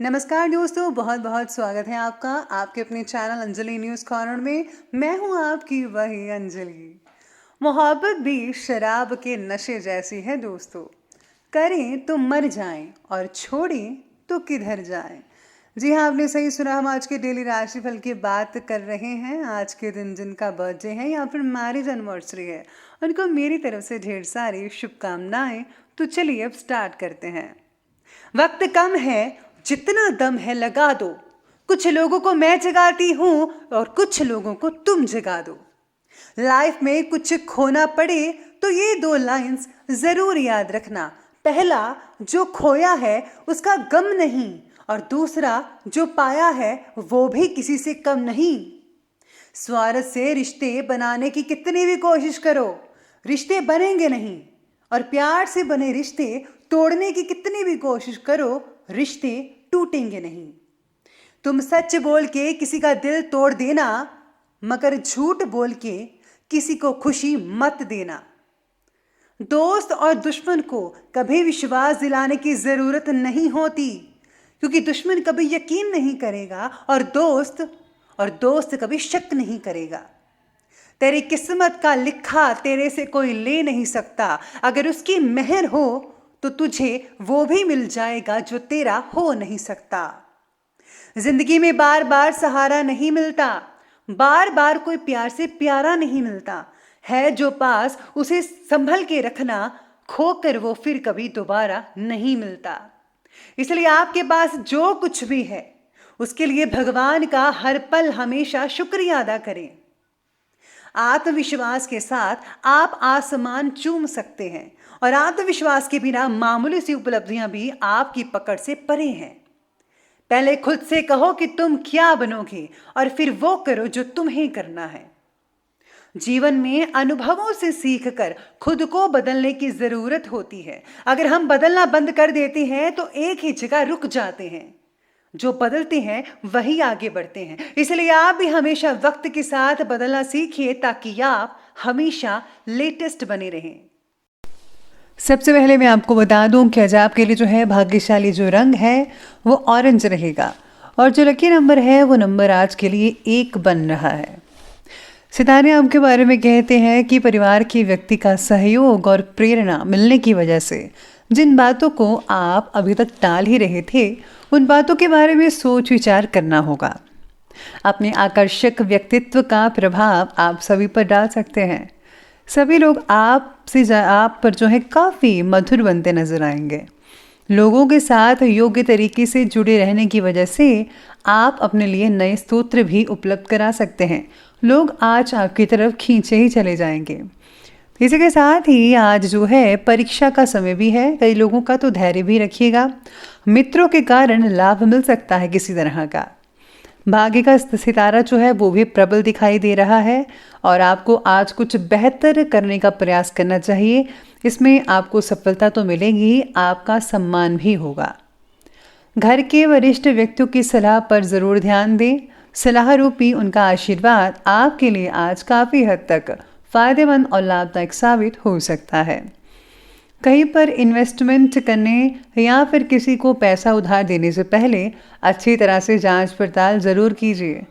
नमस्कार दोस्तों, बहुत बहुत स्वागत है आपका आपके अपने चैनल अंजलि न्यूज़ कॉर्नर में। मैं हूं आपकी वही अंजलि। मोहब्बत भी शराब के नशे जैसी है दोस्तों, करें तो मर जाएं और छोड़ें तो किधर जाएं। जी हाँ, आपने सही सुना। हम आज के डेली राशिफल की बात कर रहे हैं। आज के दिन जिनका बर्थडे है या फिर मैरिज एनिवर्सरी है, उनको मेरी तरफ से ढेर सारी शुभकामनाएं। तो चलिए अब स्टार्ट करते हैं। वक्त कम है, जितना दम है लगा दो। कुछ लोगों को मैं जगाती हूं और कुछ लोगों को तुम जगा दो। लाइफ में कुछ खोना पड़े तो ये दो लाइंस जरूर याद रखना। पहला, जो खोया है उसका गम नहीं, और दूसरा, जो पाया है वो भी किसी से कम नहीं। स्वार्थ से रिश्ते बनाने की कितनी भी कोशिश करो, रिश्ते बनेंगे नहीं। और प्यार से बने रिश्ते तोड़ने की कितनी भी कोशिश करो, रिश्ते टूटेंगे नहीं। तुम सच बोल के किसी का दिल तोड़ देना, मगर झूठ बोल के किसी को खुशी मत देना। दोस्त और दुश्मन को कभी विश्वास दिलाने की जरूरत नहीं होती, क्योंकि दुश्मन कभी यकीन नहीं करेगा और दोस्त कभी शक नहीं करेगा। तेरी किस्मत का लिखा तेरे से कोई ले नहीं सकता। अगर उसकी मेहर हो तो तुझे वो भी मिल जाएगा जो तेरा हो नहीं सकता। जिंदगी में बार बार सहारा नहीं मिलता, बार बार कोई प्यार से प्यारा नहीं मिलता। है जो पास उसे संभल के रखना, खोकर वो फिर कभी दोबारा नहीं मिलता। इसलिए आपके पास जो कुछ भी है उसके लिए भगवान का हर पल हमेशा शुक्रिया अदा करें। आत्मविश्वास के साथ आप आसमान चूम सकते हैं, और आत्मविश्वास के बिना मामूली सी उपलब्धियां भी आपकी पकड़ से परे हैं। पहले खुद से कहो कि तुम क्या बनोगे, और फिर वो करो जो तुम्हें करना है। जीवन में अनुभवों से सीखकर खुद को बदलने की जरूरत होती है। अगर हम बदलना बंद कर देते हैं तो एक ही जगह रुक जाते हैं। जो बदलते हैं वही आगे बढ़ते हैं। इसलिए आप भी हमेशा वक्त के साथ बदलना सीखिए, ताकि आप हमेशा लेटेस्ट बने रहें। सबसे पहले मैं आपको बता दूं कि आज आपके लिए जो है भाग्यशाली जो रंग है वो ऑरेंज रहेगा, और जो लकी नंबर है वो नंबर आज के लिए 1 बन रहा है। सितारे आपके बारे में कहते हैं कि परिवार के व्यक्ति का सहयोग और प्रेरणा मिलने की वजह से जिन बातों को आप अभी तक टाल ही रहे थे, उन बातों के बारे में सोच विचार करना होगा। अपने आकर्षक व्यक्तित्व का प्रभाव आप सभी पर डाल सकते हैं। सभी लोग आप पर जो है काफ़ी मधुर बनते नजर आएंगे। लोगों के साथ योग्य तरीके से जुड़े रहने की वजह से आप अपने लिए नए स्तोत्र भी उपलब्ध करा सकते हैं। लोग आज आपकी तरफ खींचे ही चले जाएंगे। इसी के साथ ही आज जो है परीक्षा का समय भी है। कई लोगों का तो धैर्य भी रखिएगा। मित्रों के कारण लाभ मिल सकता है किसी तरह का। भाग्य का सितारा जो है वो भी प्रबल दिखाई दे रहा है, और आपको आज कुछ बेहतर करने का प्रयास करना चाहिए। इसमें आपको सफलता तो मिलेगी, आपका सम्मान भी होगा। घर के वरिष्ठ व्यक्तियों की सलाह पर ज़रूर ध्यान दें। सलाह रूपी उनका आशीर्वाद आपके लिए आज काफ़ी हद तक फायदेमंद और लाभदायक साबित हो सकता है। कहीं पर इन्वेस्टमेंट करने या फिर किसी को पैसा उधार देने से पहले अच्छी तरह से जांच पड़ताल ज़रूर कीजिए।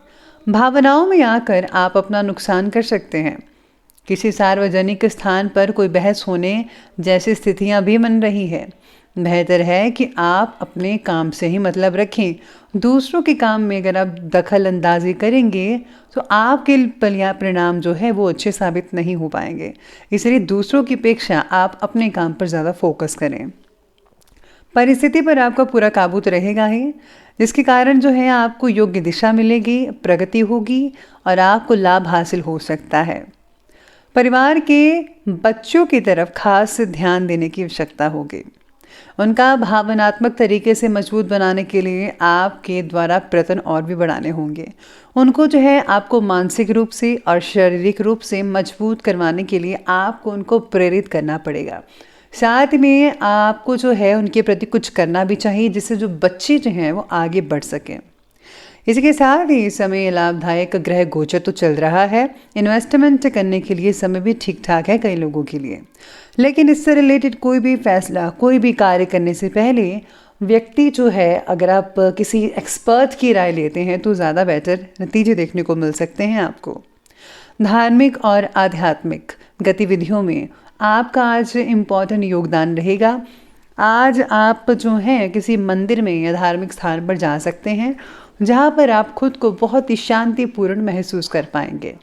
भावनाओं में आकर आप अपना नुकसान कर सकते हैं। किसी सार्वजनिक स्थान पर कोई बहस होने जैसी स्थितियां भी बन रही है। बेहतर है कि आप अपने काम से ही मतलब रखें। दूसरों के काम में अगर आप दखल अंदाजी करेंगे तो आपके परिणाम जो है वो अच्छे साबित नहीं हो पाएंगे। इसलिए दूसरों की अपेक्षा आप अपने काम पर ज़्यादा फोकस करें। परिस्थिति पर आपका पूरा काबू तो रहेगा ही, जिसके कारण जो है आपको योग्य दिशा मिलेगी, प्रगति होगी और आपको लाभ हासिल हो सकता है। परिवार के बच्चों की तरफ खास ध्यान देने की आवश्यकता होगी। उनका भावनात्मक तरीके से मजबूत बनाने के लिए आपके द्वारा प्रयत्न और भी बढ़ाने होंगे। उनको जो है आपको मानसिक रूप से और शारीरिक रूप से मजबूत करवाने के लिए आपको उनको प्रेरित करना पड़ेगा। साथ में आपको जो है उनके प्रति कुछ करना भी चाहिए, जिससे जो बच्चे जो हैं वो आगे बढ़ सकें। इसके साथ ही समय लाभदायक ग्रह गोचर तो चल रहा है। इन्वेस्टमेंट करने के लिए समय भी ठीक ठाक है कई लोगों के लिए, लेकिन इससे रिलेटेड कोई भी फैसला, कोई भी कार्य करने से पहले व्यक्ति जो है, अगर आप किसी एक्सपर्ट की राय लेते हैं तो ज़्यादा बेटर नतीजे देखने को मिल सकते हैं आपको। धार्मिक और आध्यात्मिक गतिविधियों में आपका आज इम्पॉर्टेंट योगदान रहेगा। आज आप जो हैं किसी मंदिर में या धार्मिक स्थान पर जा सकते हैं, जहाँ पर आप खुद को बहुत ही शांतिपूर्ण महसूस कर पाएंगे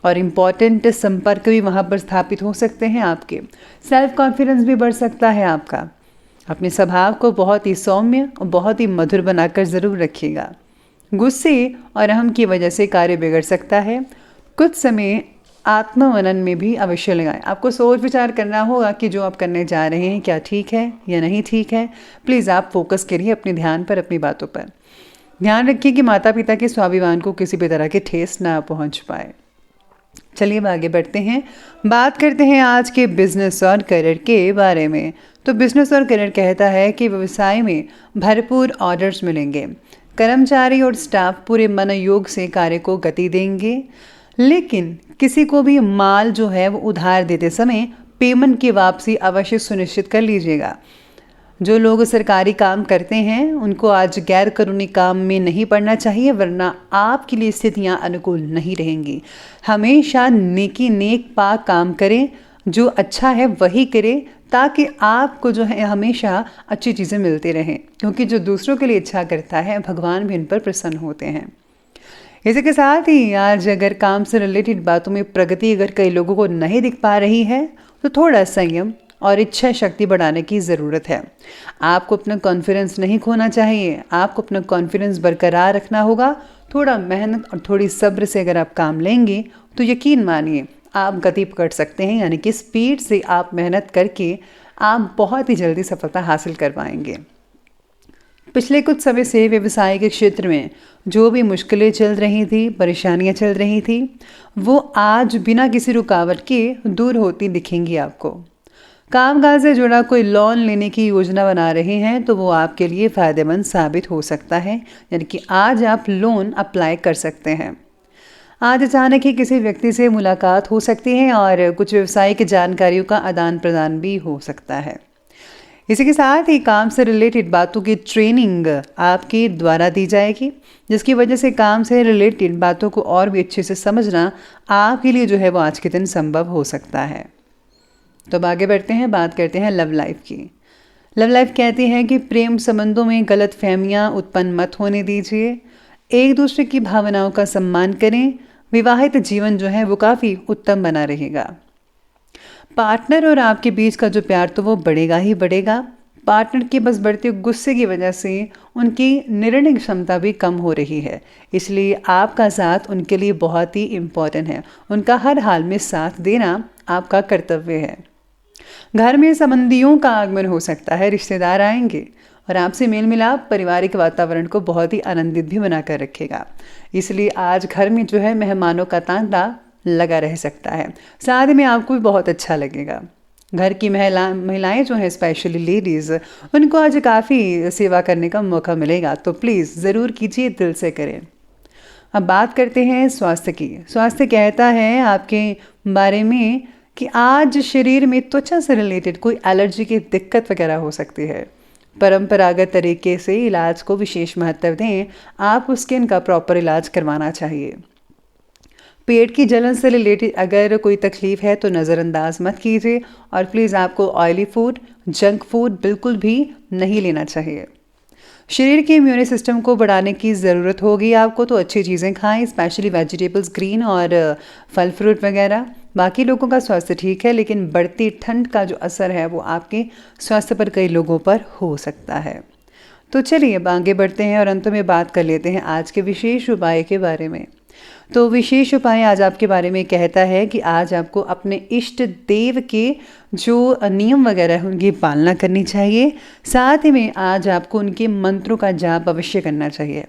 और इम्पॉर्टेंट संपर्क भी वहाँ पर स्थापित हो सकते हैं आपके। सेल्फ कॉन्फिडेंस भी बढ़ सकता है आपका। अपने स्वभाव को बहुत ही सौम्य और बहुत ही मधुर बनाकर ज़रूर रखिएगा। गुस्से और अहम की वजह से कार्य बिगड़ सकता है। कुछ समय आत्ममनन में भी अवश्य लगाएं। आपको सोच विचार करना होगा कि जो आप करने जा रहे हैं क्या ठीक है या नहीं ठीक है। प्लीज़ आप फोकस करिए अपने ध्यान पर, अपनी बातों पर। ध्यान रखिए कि माता पिता के स्वाभिमान को किसी भी तरह की ठेस ना पहुंच पाए। चलिए अब आगे बढ़ते हैं, बात करते हैं आज के बिजनेस और करियर के बारे में। तो बिजनेस और करियर कहता है कि व्यवसाय में भरपूर ऑर्डर्स मिलेंगे। कर्मचारी और स्टाफ पूरे मनोयोग से कार्य को गति देंगे, लेकिन किसी को भी माल जो है वो उधार देते समय पेमेंट की वापसी अवश्य सुनिश्चित कर लीजिएगा। जो लोग सरकारी काम करते हैं उनको आज गैर कानूनी काम में नहीं पड़ना चाहिए, वरना आपके लिए स्थितियां अनुकूल नहीं रहेंगी। हमेशा नेक पाक काम करें, जो अच्छा है वही करें, ताकि आपको जो है हमेशा अच्छी चीज़ें मिलती रहें, क्योंकि जो दूसरों के लिए इच्छा करता है भगवान भी इन पर प्रसन्न होते हैं। इसी के साथ ही आज अगर काम से रिलेटेड बातों में प्रगति अगर कई लोगों को नहीं दिख पा रही है तो थोड़ा संयम और इच्छा शक्ति बढ़ाने की ज़रूरत है। आपको अपना कॉन्फिडेंस नहीं खोना चाहिए, आपको अपना कॉन्फिडेंस बरकरार रखना होगा। थोड़ा मेहनत और थोड़ी सब्र से अगर आप काम लेंगे तो यकीन मानिए आप गति पकड़ सकते हैं, यानी कि स्पीड से आप मेहनत करके आप बहुत ही जल्दी सफलता हासिल कर पाएंगे। पिछले कुछ समय से व्यवसाय के क्षेत्र में जो भी मुश्किलें चल रही थी, परेशानियां चल रही थी, वो आज बिना किसी रुकावट के दूर होती दिखेंगी आपको। कामकाज से जुड़ा कोई लोन लेने की योजना बना रहे हैं तो वो आपके लिए फ़ायदेमंद साबित हो सकता है, यानी कि आज आप लोन अप्लाई कर सकते हैं। आज अचानक ही किसी व्यक्ति से मुलाकात हो सकती है और कुछ व्यावसायिक जानकारियों का आदान प्रदान भी हो सकता है। इसी के साथ ही काम से रिलेटेड बातों की ट्रेनिंग आपके द्वारा दी जाएगी, जिसकी वजह से काम से रिलेटेड बातों को और भी अच्छे से समझना आपके लिए जो है वो आज के दिन संभव हो सकता है। तो अब आगे बढ़ते हैं, बात करते हैं लव लाइफ की। लव लाइफ कहती है कि प्रेम संबंधों में गलत फहमियाँ उत्पन्न मत होने दीजिए, एक दूसरे की भावनाओं का सम्मान करें। विवाहित जीवन जो है वो काफ़ी उत्तम बना रहेगा। पार्टनर और आपके बीच का जो प्यार तो वो बढ़ेगा ही बढ़ेगा। पार्टनर के बस बढ़ते गुस्से की वजह से उनकी निर्णय क्षमता भी कम हो रही है, इसलिए आपका साथ उनके लिए बहुत ही इम्पोर्टेंट है। उनका हर हाल में साथ देना आपका कर्तव्य है। घर में संबंधियों का आगमन हो सकता है, रिश्तेदार आएंगे और आपसे मेल मिलाप पारिवारिक वातावरण को बहुत ही आनंदित भी बनाकर रखेगा। इसलिए आज घर में जो है मेहमानों का तांता लगा रह सकता है। साथ में आपको भी बहुत अच्छा लगेगा। घर की महिलाएं जो हैं, स्पेशली लेडीज़, उनको आज काफ़ी सेवा करने का मौका मिलेगा, तो प्लीज़ ज़रूर कीजिए, दिल से करें। अब बात करते हैं स्वास्थ्य की। स्वास्थ्य कहता है आपके बारे में कि आज शरीर में त्वचा से रिलेटेड कोई एलर्जी की दिक्कत वगैरह हो सकती है। परंपरागत तरीके से इलाज को विशेष महत्व दें, आपको स्किन का प्रॉपर इलाज करवाना चाहिए। पेट की जलन से रिलेटेड अगर कोई तकलीफ है तो नज़रअंदाज मत कीजिए और प्लीज़ आपको ऑयली फूड, जंक फूड बिल्कुल भी नहीं लेना चाहिए। शरीर के इम्यून सिस्टम को बढ़ाने की ज़रूरत होगी आपको, तो अच्छी चीज़ें खाएं, स्पेशली वेजिटेबल्स, ग्रीन और फल फ्रूट वगैरह। बाकी लोगों का स्वास्थ्य ठीक है, लेकिन बढ़ती ठंड का जो असर है वो आपके स्वास्थ्य पर कई लोगों पर हो सकता है। तो चलिए अब आगे बढ़ते हैं और अंत में बात कर लेते हैं आज के विशेष उपाय के बारे में। तो विशेष उपाय आज आपके बारे में कहता है कि आज आपको अपने इष्ट देव के जो नियम वगैरह हैं उनकी पालना करनी चाहिए। साथ ही में आज आपको उनके मंत्रों का जाप अवश्य करना चाहिए।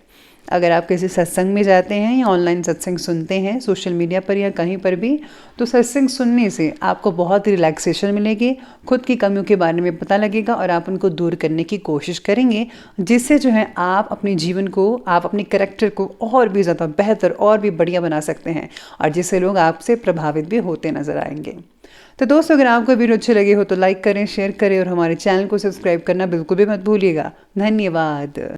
अगर आप किसी सत्संग में जाते हैं या ऑनलाइन सत्संग सुनते हैं सोशल मीडिया पर या कहीं पर भी, तो सत्संग सुनने से आपको बहुत रिलैक्सेशन मिलेगी, खुद की कमियों के बारे में पता लगेगा और आप उनको दूर करने की कोशिश करेंगे, जिससे जो है आप अपने जीवन को, आप अपने करैक्टर को और भी ज़्यादा बेहतर और भी बढ़िया बना सकते हैं और जिससे लोग आपसे प्रभावित भी होते नजर आएंगे। तो दोस्तों, अगर आपको वीडियो अच्छे लगे हो तो लाइक करें, शेयर करें और हमारे चैनल को सब्सक्राइब करना बिल्कुल भी मत भूलिएगा। धन्यवाद।